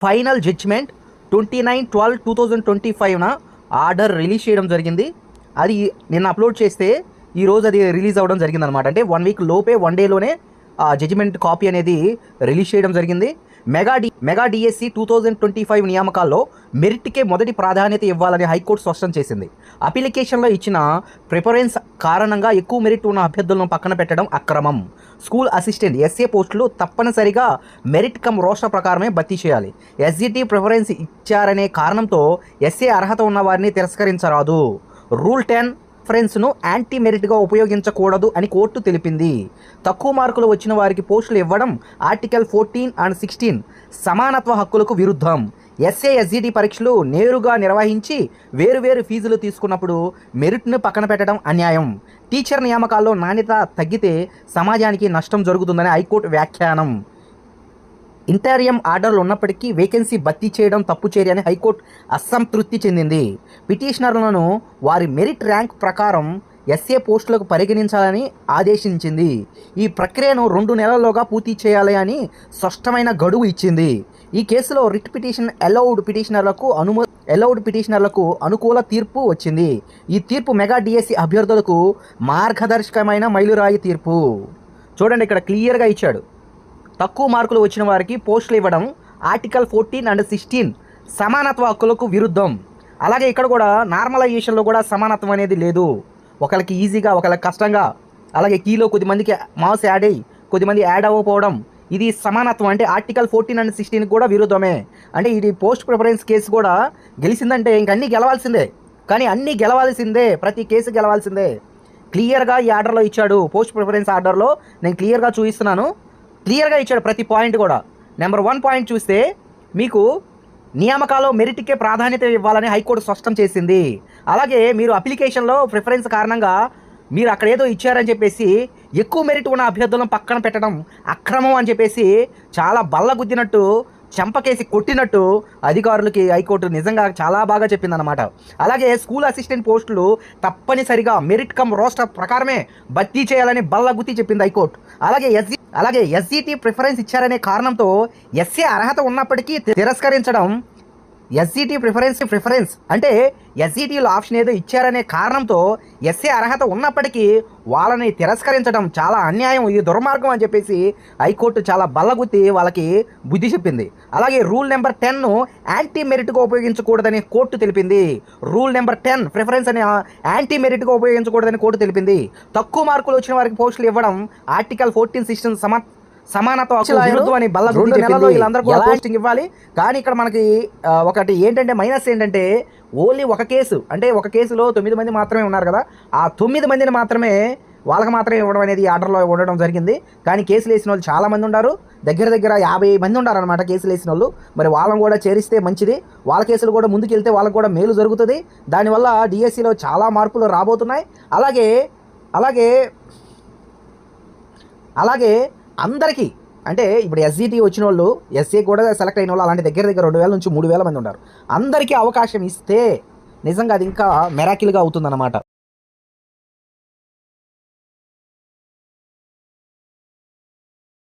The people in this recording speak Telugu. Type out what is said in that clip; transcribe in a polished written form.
ఫైనల్ జడ్జిమెంట్ 29/12/2025న ఆర్డర్ రిలీజ్ చేయడం జరిగింది. అది నిన్న అప్లోడ్ చేస్తే ఈరోజు అది రిలీజ్ అవ్వడం జరిగిందనమాట. అంటే 1 వీక్ లోపే 1 డేలోనే జడ్జిమెంట్ కాపీ అనేది రిలీజ్ చేయడం జరిగింది. మెగా డిఎస్సి 2025 నియామకాల్లో మెరిట్కే మొదటి ప్రాధాన్యత ఇవ్వాలని హైకోర్టు స్పష్టం చేసింది. అప్లికేషన్లో ఇచ్చిన ప్రిఫరెన్స్ కారణంగా ఎక్కువ మెరిట్ ఉన్న అభ్యర్థులను పక్కన పెట్టడం అక్రమం. స్కూల్ అసిస్టెంట్ ఎస్ఏ పోస్టులు తప్పనిసరిగా మెరిట్ కమ్ రోస్టర్ ప్రకారమే భర్తీ చేయాలి. ఎస్జిటి ప్రిఫరెన్స్ ఇచ్చారనే కారణంతో ఎస్ఏ అర్హత ఉన్న వారిని తిరస్కరించరాదు. రూల్ 10 ప్రిఫరెన్స్ను యాంటీ మెరిట్గా ఉపయోగించకూడదు అని కోర్టు తెలిపింది. తక్కువ మార్కులు వచ్చిన వారికి పోస్టులు ఇవ్వడం ఆర్టికల్ 14 అండ్ 16 సమానత్వ హక్కులకు విరుద్ధం. ఎస్ఏ ఎస్జిటి పరీక్షలు నేరుగా నిర్వహించి వేరువేరు ఫీజులు తీసుకున్నప్పుడు మెరిట్ను పక్కన పెట్టడం అన్యాయం. టీచర్ నియామకాల్లో నాణ్యత తగ్గితే సమాజానికి నష్టం జరుగుతుందని హైకోర్టు వ్యాఖ్యానం. ఇంటీరియం ఆర్డర్లు ఉన్నప్పటికీ వేకెన్సీ భర్తీ చేయడం తప్పు చర్య అని హైకోర్టు అసంతృప్తి చెందింది. పిటిషనర్లను వారి మెరిట్ ర్యాంక్ ప్రకారం ఎస్ఏ పోస్టులకు పరిగణించాలని ఆదేశించింది. ఈ ప్రక్రియను 2 నెలల్లోగా పూర్తి చేయాలి అని స్పష్టమైన గడువు ఇచ్చింది. ఈ కేసులో రిట్ పిటిషన్ అలౌడ్ పిటిషనర్లకు అనుకూల తీర్పు వచ్చింది. ఈ తీర్పు మెగా డిఎస్సి అభ్యర్థులకు మార్గదర్శకమైన మైలురాయి తీర్పు. చూడండి, ఇక్కడ క్లియర్గా ఇచ్చాడు. తక్కువ మార్కులు వచ్చిన వారికి పోస్టులు ఇవ్వడం ఆర్టికల్ 14 అండ్ 16 సమానత్వ హక్కులకు విరుద్ధం. అలాగే ఇక్కడ కూడా నార్మలైజేషన్లో కూడా సమానత్వం అనేది లేదు. ఒకరికి ఈజీగా, ఒకరికి కష్టంగా, అలాగే కీలో కొద్దిమందికి మార్క్స్ యాడ్ అయ్యి కొద్దిమంది యాడ్ అవ్వకపోవడం, ఇది సమానత్వం అంటే ఆర్టికల్ 14 అండ్ 16 కూడా విరుద్ధమే. అంటే ఇది పోస్ట్ ప్రిఫరెన్స్ కేసు కూడా గెలిచిందంటే ఇంక అన్నీ గెలవాల్సిందే. కానీ అన్నీ గెలవాల్సిందే, ప్రతి కేసు గెలవాల్సిందే. క్లియర్గా ఈ ఆర్డర్లో ఇచ్చాడు. పోస్ట్ ప్రిఫరెన్స్ ఆర్డర్లో నేను క్లియర్గా చూపిస్తున్నాను. క్లియర్గా ఇచ్చాడు ప్రతి పాయింట్ కూడా. నెంబర్ 1 పాయింట్ చూస్తే మీకు నియామకాల్లో మెరిట్కే ప్రాధాన్యత ఇవ్వాలని హైకోర్టు స్పష్టం చేసింది. అలాగే మీరు అప్లికేషన్లో ప్రిఫరెన్స్ కారణంగా మీరు అక్కడ ఏదో ఇచ్చారని చెప్పేసి ఎక్కువ మెరిట్ ఉన్న అభ్యర్థులను పక్కన పెట్టడం అక్రమం అని చెప్పేసి చాలా బల్లగుద్దినట్టు, చెంపకేసి కొట్టినట్టు అధికారులకి హైకోర్టు నిజంగా చాలా బాగా చెప్పిందన్నమాట. అలాగే స్కూల్ అసిస్టెంట్ పోస్టులు తప్పనిసరిగా మెరిట్ కమ్ రోస్టర్ ప్రకారమే భర్తీ చేయాలని బల్లగుద్ది చెప్పింది హైకోర్టు. అలాగే ఎస్జిటి ప్రిఫరెన్స్ ఇచ్చారనే కారణంతో ఎస్ఏ అర్హత ఉన్నప్పటికీ తిరస్కరించడం. ఎస్జిటి ప్రిఫరెన్స్ అంటే ఎస్జిటిలో ఆప్షన్ ఏదో ఇచ్చారనే కారణంతో ఎస్ఏ అర్హత ఉన్నప్పటికీ వాళ్ళని తిరస్కరించడం చాలా అన్యాయం, ఇది దుర్మార్గం అని చెప్పేసి హైకోర్టు చాలా బల్లగుత్తి వాళ్ళకి బుద్ధి చెప్పింది. అలాగే రూల్ నెంబర్ 10ను యాంటీ మెరిట్గా ఉపయోగించకూడదని కోర్టు తెలిపింది. రూల్ నెంబర్ 10 ప్రిఫరెన్స్ అని యాంటీ మెరిట్గా ఉపయోగించకూడదని కోర్టు తెలిపింది. తక్కువ మార్కులు వచ్చిన వారికి పోస్టులు ఇవ్వడం ఆర్టికల్ 14 16 సమానత్వ అని వీళ్ళందరూ కూడా పోస్టింగ్ ఇవ్వాలి. కానీ ఇక్కడ మనకి ఒకటి ఏంటంటే మైనస్ ఏంటంటే ఓన్లీ ఒక కేసు, అంటే ఒక కేసులో 9 మంది మాత్రమే ఉన్నారు కదా, ఆ 9 మందిని మాత్రమే వాళ్ళకి మాత్రమే ఇవ్వడం అనేది ఆర్డర్లో ఉండడం జరిగింది. కానీ కేసులు వేసిన వాళ్ళు చాలామంది ఉన్నారు, దగ్గర 50 మంది ఉన్నారనమాట కేసులు వేసిన వాళ్ళు. మరి వాళ్ళని కూడా చేరిస్తే మంచిది, వాళ్ళ కేసులు కూడా ముందుకెళ్తే వాళ్ళకి కూడా మేలు జరుగుతుంది. దానివల్ల డిఎస్సిలో చాలా మార్పులు రాబోతున్నాయి. అలాగే అందరికీ అంటే ఇప్పుడు ఎస్జిటి వచ్చిన వాళ్ళు, ఎస్ఏ కూడా సెలెక్ట్ అయిన వాళ్ళు అలాంటి దగ్గర 2000 నుంచి 3000 మంది ఉన్నారు. అందరికీ అవకాశం ఇస్తే నిజంగా అది ఇంకా మెరాకిల్గా అవుతుందన్నమాట.